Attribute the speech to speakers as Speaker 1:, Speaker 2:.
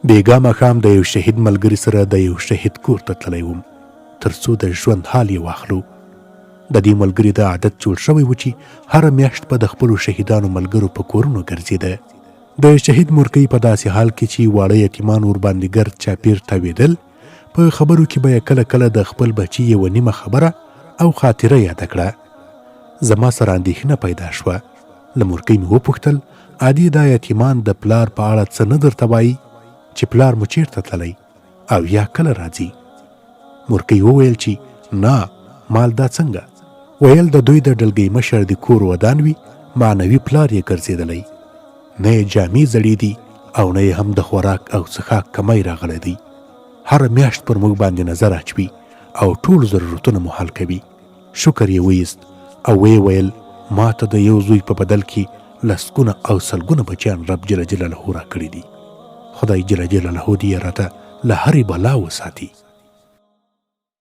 Speaker 1: بیګا ماښام د یو شهید ملګري سره د یو شهید کور ته تللی وم تر څو د ژوند حال یې واخلو. د دې ملګري د عادت جوړ شوی و چې هره میاشت به د خپلو شهیدانو ملګرو په کورونو ګرځېده. د شهید مورکۍ په داسې حال کې چې واړه یتیمان ورباندې ګرد چاپیر تاوېدل، په خبرو کې به یې کله کله د خپل بچي یوه نیمه خبره او خاطره یاده کړه. زما سره اندېښنه پیدا شوه. له مورکۍ مې وپوښتل عادي دا یتیمان د پلار په اړه څه نه درته وایي چې پلار مو چیرته تللی او یا کله راځي؟ مورکۍ وویل چې نه، مال دا څنګه؟ ویل د دوی د ډلګۍ مشر د کور ودان وي، معنوي پلار یې ګرځېدلی، نه یې جامې زړې دي او نه یې هم د خوراک او څښاک کمی راغلی دی. هره میاشت پر موږ باندې نظر اچوي او ټول ضرورتونه مو حل کوي. شکر یې ویست او ویې ویل ما ته د یو زوی په بدل کې لسګونه او سلګونه بچیان رب جل جلاله راکړي دي. خدای جل جلاله دې یې راته له هرې بلا وساتي.